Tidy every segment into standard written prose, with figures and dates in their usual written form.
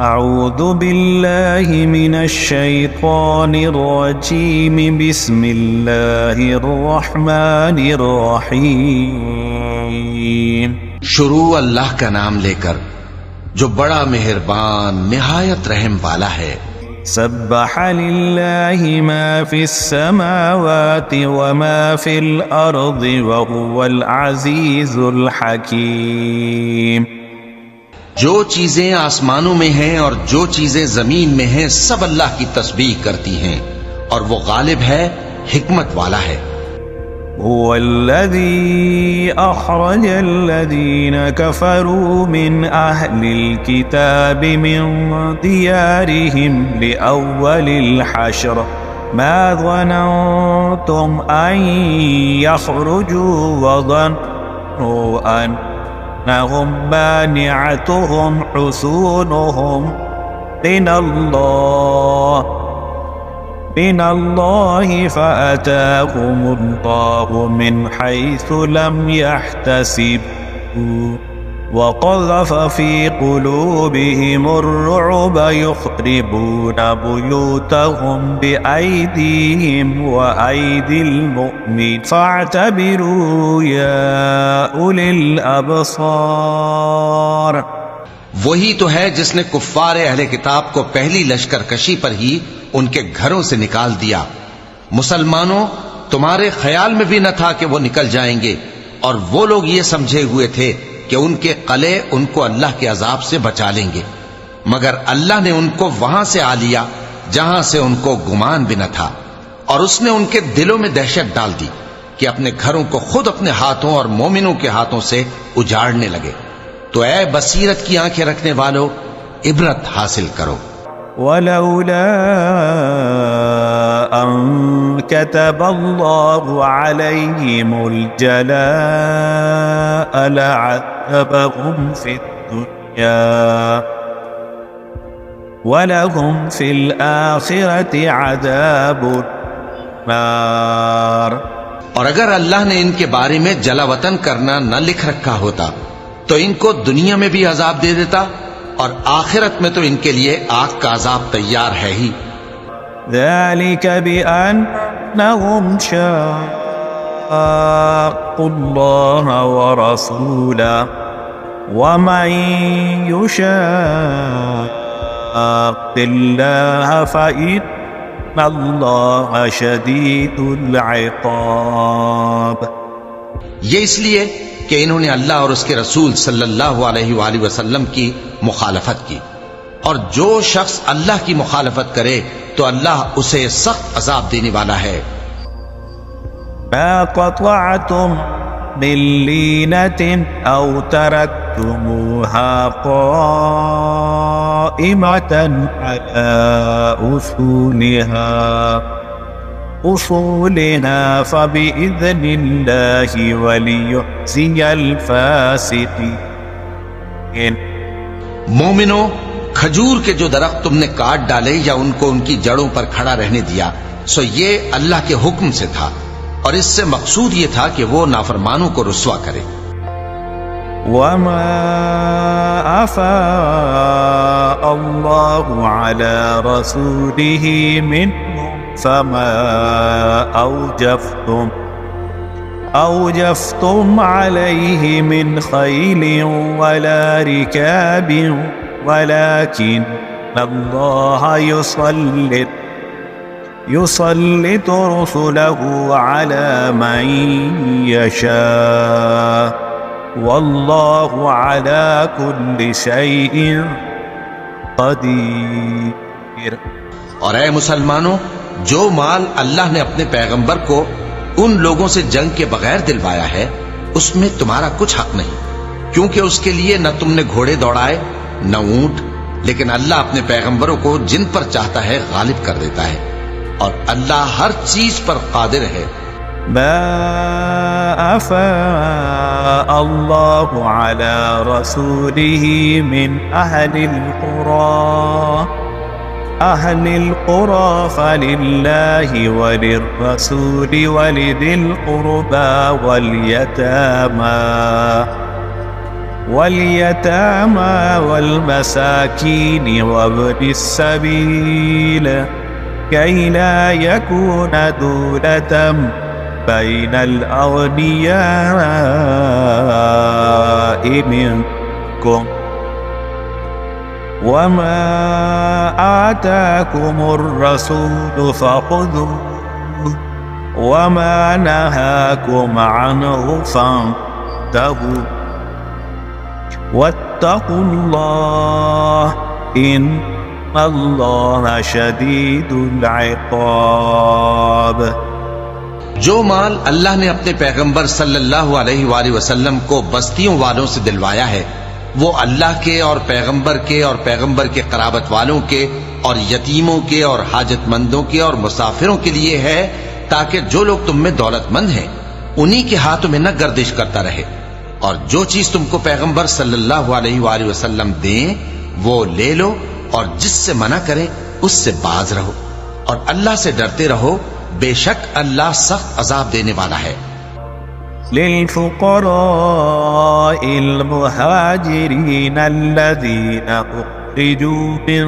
اعوذ باللہ من الشیطان الرجیم بسم اللہ الرحمن الرحیم۔ شروع اللہ کا نام لے کر جو بڑا مہربان نہایت رحم والا ہے۔ سبح للہ ما فی السماوات وما فی الارض وهو العزیز الحکیم۔ جو چیزیں آسمانوں میں ہیں اور جو چیزیں زمین میں ہیں سب اللہ کی تسبیح کرتی ہیں اور وہ غالب ہے، حکمت والا ہے۔ هو الذي أخرج الذين كفروا من أهل الكتاب من ديارهم لأول الحشر ما ظننتم أن يخرجوا وظنوا أنهم مانعتهم حصونهم من الله فأتاهم الله من حيث لم يحتسبوا وقذف في قلوبهم الرعب يخربون بيوتهم بأيديهم وأيدي المؤمنين فاعتبروا يا أولي الأبصار۔ وہی تو ہے جس نے کفار اہل کتاب کو پہلی لشکر کشی پر ہی ان کے گھروں سے نکال دیا۔ مسلمانوں، تمہارے خیال میں بھی نہ تھا کہ وہ نکل جائیں گے، اور وہ لوگ یہ سمجھے ہوئے تھے کہ ان کے قلعے ان کو اللہ کے عذاب سے بچا لیں گے، مگر اللہ نے ان کو وہاں سے آ لیا جہاں سے ان کو گمان بھی نہ تھا، اور اس نے ان کے دلوں میں دہشت ڈال دی کہ اپنے گھروں کو خود اپنے ہاتھوں اور مومنوں کے ہاتھوں سے اجاڑنے لگے۔ تو اے بصیرت کی آنکھیں رکھنے والو، عبرت حاصل کرو۔ ولولا أن كتب الله عليهم الجلاء لعذبهم في الدنيا ولهم في الآخرة عذاب النار۔ اور اگر اللہ نے ان کے بارے میں جلا وطن کرنا نہ لکھ رکھا ہوتا تو ان کو دنیا میں بھی عذاب دے دیتا، اور آخرت میں تو ان کے لیے آگ کا عذاب تیار ہے ہی۔ ذلك بأنهم شاقوا الله ورسوله ومن يشاق الله فإن الله شديد العقاب۔ یہ اس لیے کہ انہوں نے اللہ اور اس کے رسول صلی اللہ علیہ وآلہ وسلم کی مخالفت کی، اور جو شخص اللہ کی مخالفت کرے تو اللہ اسے سخت عذاب دینے والا ہے۔ ما قطعتم من لینة او ترکتموها قائمة على أصولها فبإذن الله وليخزي الفاسقين۔ مومنو، کھجور کے جو درخت تم نے کاٹ ڈالے یا ان کو ان کی جڑوں پر کھڑا رہنے دیا، سو یہ اللہ کے حکم سے تھا، اور اس سے مقصود یہ تھا کہ وہ نافرمانوں کو رسوا کرے۔ وما أفاء الله على رسوله منهم فما أوجفتم عليه من خيل ولا ركاب ولكن الله يسلط رسله على من يشاء والله على كل شيء قدير۔ اور اے مسلمانوں، جو مال اللہ نے اپنے پیغمبر کو ان لوگوں سے جنگ کے بغیر دلوایا ہے اس میں تمہارا کچھ حق نہیں، کیونکہ اس کے لیے نہ تم نے گھوڑے دوڑائے نہ اونٹ، لیکن اللہ اپنے پیغمبروں کو جن پر چاہتا ہے غالب کر دیتا ہے، اور اللہ ہر چیز پر قادر ہے۔ ما أفاء الله على رسوله من أهل القرى فلله وللرسول ولذي القربى واليتامى واليتامى والمساكين وابن السبيل كي لا يكون دولة بين الأغنياء منكم وما آتاكم الرسول فخذوه وما نهاكم عنه فانتهوا واتقوا الله إن اللہ شدید العقاب۔ جو مال اللہ نے اپنے پیغمبر صلی اللہ علیہ وآلہ وسلم کو بستیوں والوں سے دلوایا ہے وہ اللہ کے اور پیغمبر کے قرابت والوں کے اور یتیموں کے اور حاجت مندوں کے اور مسافروں کے لیے ہے تاکہ جو لوگ تم میں دولت مند ہیں انہی کے ہاتھوں میں نہ گردش کرتا رہے، اور جو چیز تم کو پیغمبر صلی اللہ علیہ وآلہ وسلم دیں وہ لے لو، اور جس سے منع کریں اس سے باز رہو، اور اللہ سے ڈرتے رہو، بے شک اللہ سخت عذاب دینے والا ہے۔ للفقراء المهاجرين الذين أخرجوا من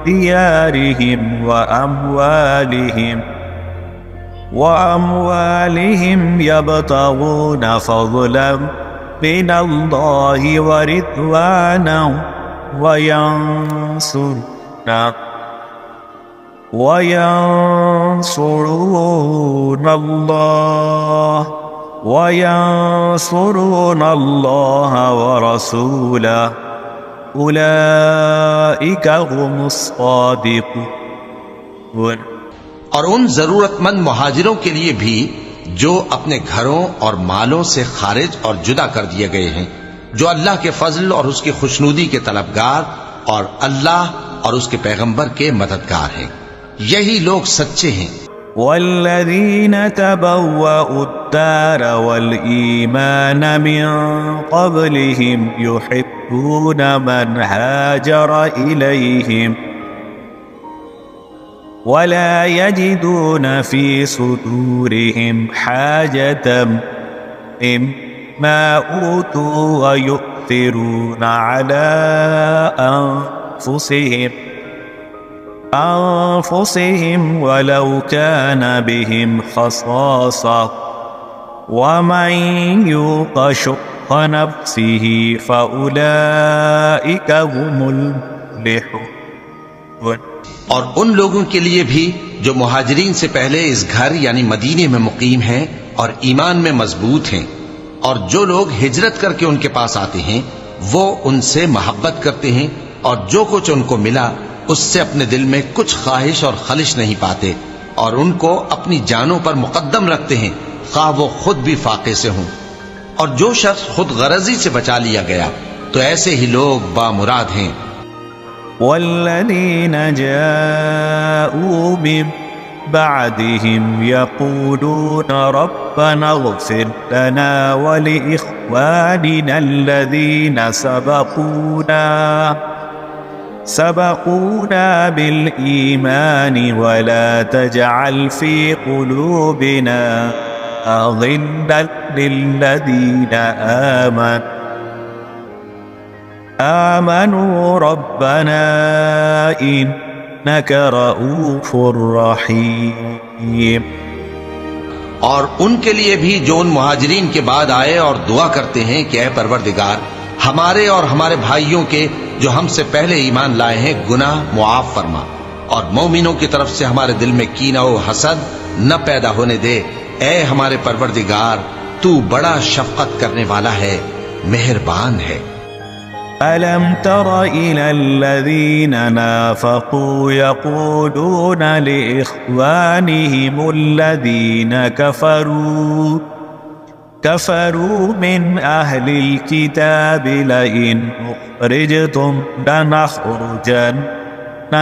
ديارهم وأموالهم يبتغون فضلا من الله ورضوانا وينصرون الله ورسوله أولئك هم الصادقون۔ اور ان ضرورت مند مہاجروں کے لیے بھی جو اپنے گھروں اور مالوں سے خارج اور جدا کر دیے گئے ہیں، جو اللہ کے فضل اور اس کی خوشنودی کے طلبگار اور اللہ اور اس کے پیغمبر کے مددگار ہیں، یہی لوگ سچے ہیں۔ والذین تبوأوا الدار والإيمان من قبلهم يحبون من هاجر إليهم ولا يجدون في صدورهم حاجة مما أوتوا ويؤثرون على أنفسهم ولو كان بهم خصاصة ومن يوق شح نفسه فأولئك هم المفلحون۔ اور ان لوگوں کے لیے بھی جو مہاجرین سے پہلے اس گھر یعنی مدینے میں مقیم ہیں اور ایمان میں مضبوط ہیں، اور جو لوگ ہجرت کر کے ان کے پاس آتے ہیں وہ ان سے محبت کرتے ہیں، اور جو کچھ ان کو ملا اس سے اپنے دل میں کچھ خواہش اور خلش نہیں پاتے، اور ان کو اپنی جانوں پر مقدم رکھتے ہیں خواہ وہ خود بھی فاقے سے ہوں۔ اور جو شخص خود غرضی سے بچا لیا گیا تو ایسے ہی لوگ بامراد ہیں۔ والذین جاءوا من بعدهم يقولون ربنا اغفر لنا ولإخواننا الذين سبقونا بالإيمان ولا تجعل في قلوبنا غلا للذين آمنوا ربنا إنك رؤوف رحيم۔ اور ان کے لیے بھی جو ان مہاجرین کے بعد آئے اور دعا کرتے ہیں کہ اے پروردگار ہمارے اور ہمارے بھائیوں کے جو ہم سے پہلے ایمان لائے ہیں گناہ معاف فرما، اور مومنوں کی طرف سے ہمارے دل میں کینہ و حسد نہ پیدا ہونے دے۔ اے ہمارے پروردگار تو بڑا شفقت کرنے والا ہے، مہربان ہے۔ ألم تر إلى الذين نافقوا يقولون لإخوانهم الذين كفروا من أهل الكتاب لئن أخرجتم لنخرجن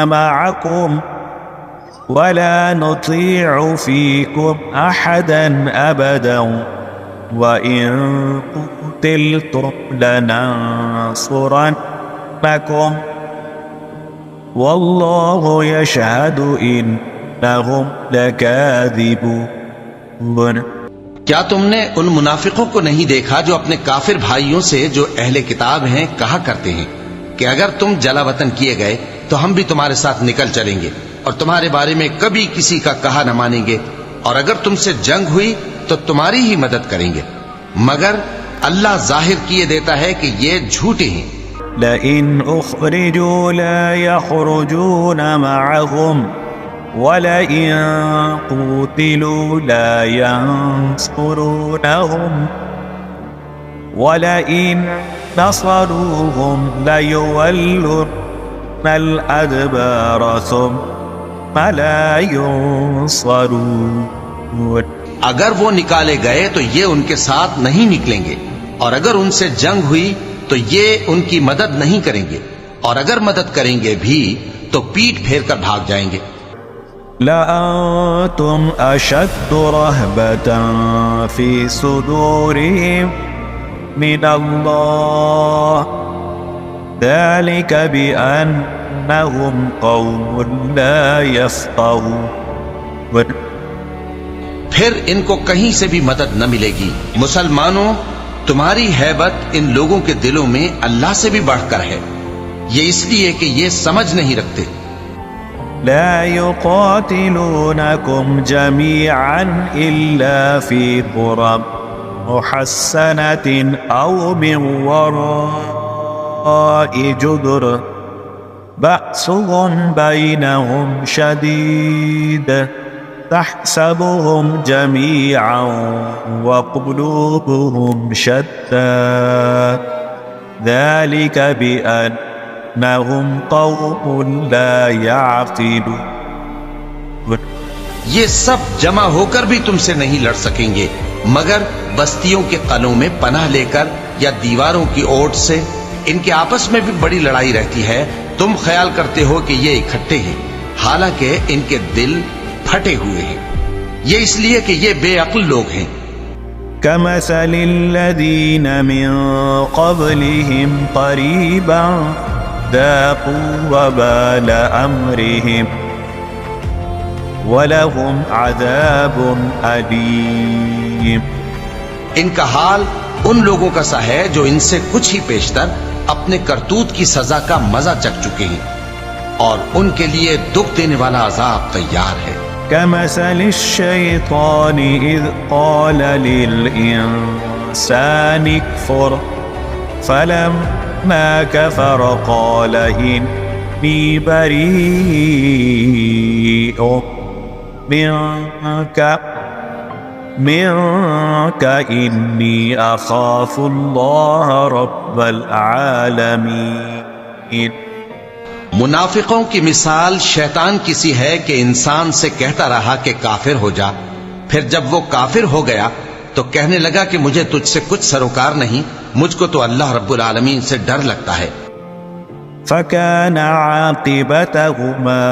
معكم ولا نطيع فيكم أحدا أبدا وإن قتلتم لننصرنكم والله يشهد إنهم لكاذبون۔ کیا تم نے ان منافقوں کو نہیں دیکھا جو اپنے کافر بھائیوں سے جو اہل کتاب ہیں کہا کرتے ہیں کہ اگر تم جلا وطن کیے گئے تو ہم بھی تمہارے ساتھ نکل چلیں گے اور تمہارے بارے میں کبھی کسی کا کہا نہ مانیں گے، اور اگر تم سے جنگ ہوئی تو تمہاری ہی مدد کریں گے، مگر اللہ ظاہر کیے دیتا ہے کہ یہ جھوٹے ہیں۔ لئن اخرجوا لا يخرجون معهم ولئن قوتلوا لا ينصرونهم ولئن نصروهم ليولن الأدبار ثم لا ينصرون۔ اگر وہ نکالے گئے تو یہ ان کے ساتھ نہیں نکلیں گے، اور اگر ان سے جنگ ہوئی تو یہ ان کی مدد نہیں کریں گے، اور اگر مدد کریں گے بھی تو پیٹ پھیر کر بھاگ جائیں گے۔ لأنتم أشد رهبة في صدورهم من الله ذلك بأنهم قوم لا يفقهون۔ پھر ان کو کہیں سے بھی مدد نہ ملے گی۔ مسلمانوں، تمہاری ہیبت ان لوگوں کے دلوں میں اللہ سے بھی بڑھ کر ہے، یہ اس لیے کہ یہ سمجھ نہیں رکھتے۔ لا يقاتلونكم جميعا إلا في قرى محصنة أو من وراء جدر بأسهم بينهم شديد تحسبهم جميعا وقلوبهم شتى ذلك بأنهم قوم لا يعقلون۔ یہ سب جمع ہو کر بھی تم سے نہیں لڑ سکیں گے مگر بستیوں کے قلعوں میں پناہ لے کر یا دیواروں کی اوٹ سے۔ ان کے آپس میں بھی بڑی لڑائی رہتی ہے، تم خیال کرتے ہو کہ یہ اکٹھے ہیں، حالانکہ ان کے دل پھٹے ہوئے ہیں، یہ اس لیے کہ یہ بے عقل لوگ ہیں۔ كمثل الذين من قبلهم قريبا ذاقوا وبال أمرهم وَلَهُمْ عَذَابٌ أَلِيمٌ۔ ان کا حال ان لوگوں کا سا ہے جو ان سے کچھ ہی پیشتر اپنے کرتوت کی سزا کا مزہ چکھ چکے ہیں، اور ان کے لیے دکھ دینے والا عذاب تیار ہے۔ كَمَثَلِ الشَّيْطَانِ إِذْ قَالَ لِلْإِنسَانِ اكْفُرْ فَلَمَّا كَفَرَ قَالَ إِنِّي بَرِيءٌ منك إني أخاف الله رب العالمين۔ منافقوں کی مثال شیطان کسی ہے کہ انسان سے کہتا رہا کہ کافر ہو جا، پھر جب وہ کافر ہو گیا تو کہنے لگا کہ مجھے تجھ سے کچھ سروکار نہیں، مجھ کو تو اللہ رب العالمین سے ڈر لگتا ہے۔ فكان عاقبتهما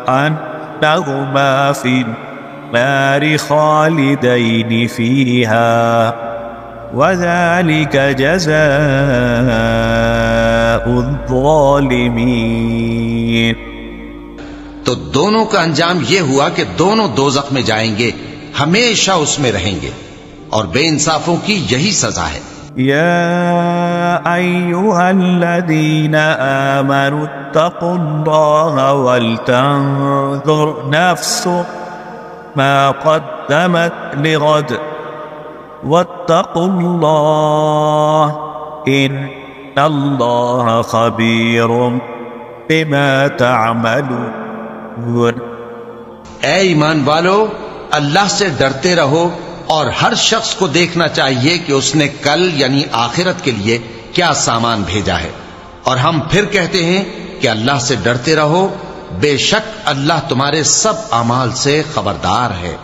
أنهما في النار خالدين فيها وذلك جزاء الظالمين۔ تو دونوں کا انجام یہ ہوا کہ دونوں دوزخ میں جائیں گے، ہمیشہ اس میں رہیں گے، اور بے انصافوں کی یہی سزا ہے۔ يا أيها الذين آمنوا اتقوا الله ولتنظر نفس ما قدمت لغد واتقوا الله إن الله خبير بما تعملون۔ اے ایمان والو، اللہ سے ڈرتے رہو، اور ہر شخص کو دیکھنا چاہیے کہ اس نے کل یعنی آخرت کے لیے کیا سامان بھیجا ہے، اور ہم پھر کہتے ہیں کہ اللہ سے ڈرتے رہو، بے شک اللہ تمہارے سب اعمال سے خبردار ہے۔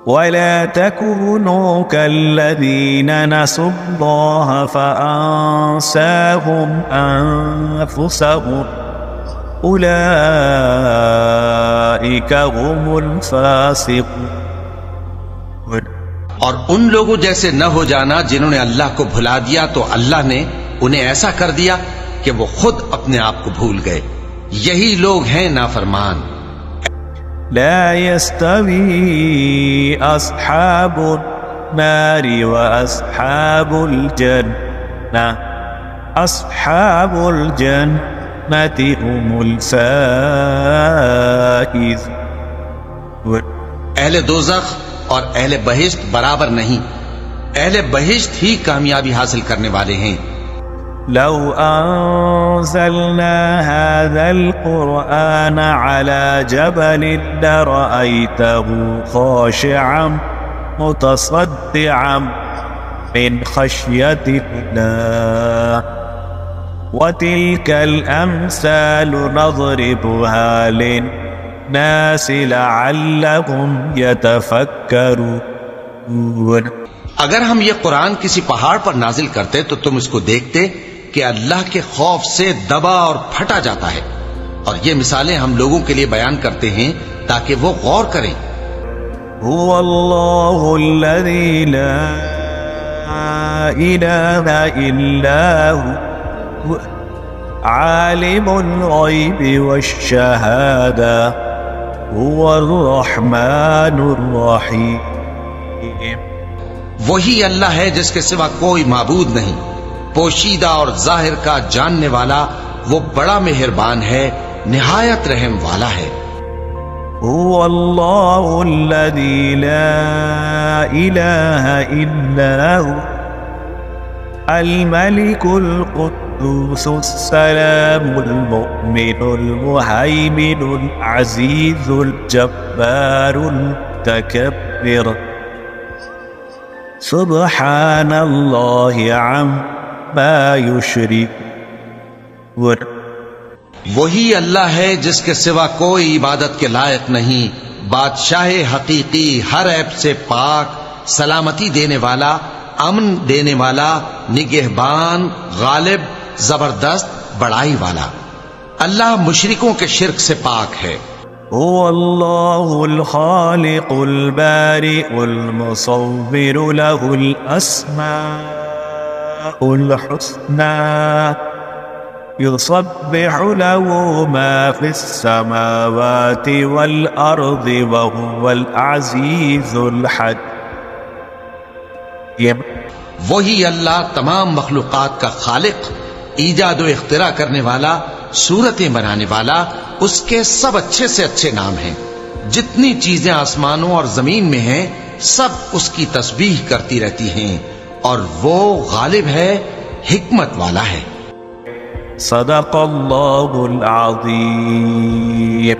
وَلَا تَكُونُوا كَالَّذِينَ نَسُوا اللَّهَ فَأَنسَاهُمْ أَنفُسَهُمْ أُولَئِكَ هُمُ الْفَاسِقُونَ۔ اور ان لوگوں جیسے نہ ہو جانا جنہوں نے اللہ کو بھلا دیا تو اللہ نے انہیں ایسا کر دیا کہ وہ خود اپنے آپ کو بھول گئے، یہی لوگ ہیں نافرمان۔ لا يستوي أصحاب النار وأصحاب الجنة أصحاب الجنة هم الفائزون. اہل دوزخ اور اہل بہشت برابر نہیں، اہل بہشت ہی کامیابی حاصل کرنے والے ہیں. لو أنزلنا هذا القرآن على جبل لرأيته خاشعا متصدعا من خشية الله وتلك الأمثال نضربها للناس لعلهم يتفكرون. اگر ہم یہ قرآن کسی پہاڑ پر نازل کرتے تو تم اس کو دیکھتے کہ اللہ کے خوف سے دبا اور پھٹا جاتا ہے، اور یہ مثالیں ہم لوگوں کے لیے بیان کرتے ہیں تاکہ وہ غور کریں. هو الله الذي لا إله إلا هو عالم الغيب والشهادة هو الرحمن الرحيم. وہی اللہ ہے جس کے سوا کوئی معبود نہیں، پوشیدہ اور ظاہر کا جاننے والا، وہ بڑا مہربان ہے، نہایت رحم والا ہے. هو الله الذي لا إله إلا هو الملك القدوس السلام المؤمن المهيمن العزيز الجبار المتكبر سبحان الله عما يشركون. وہی اللہ ہے جس کے سوا کوئی عبادت کے لائق نہیں، بادشاہ حقیقی، ہر عیب سے پاک، سلامتی دینے والا، امن دینے والا، نگہبان، غالب، زبردست، بڑائی والا. اللہ مشرکوں کے شرک سے پاک ہے. هو الله الخالق البارئ المصور له الأسماء الحسنى يسبح له ما في السماوات والأرض وهو العزيز الحكيم. وہی اللہ تمام مخلوقات کا خالق، ایجاد و اختراع کرنے والا، صورتیں بنانے والا، اس کے سب اچھے سے اچھے نام ہیں. جتنی چیزیں آسمانوں اور زمین میں ہیں سب اس کی تسبیح کرتی رہتی ہیں، اور وہ غالب ہے، حکمت والا ہے. صدق اللہ العظیم.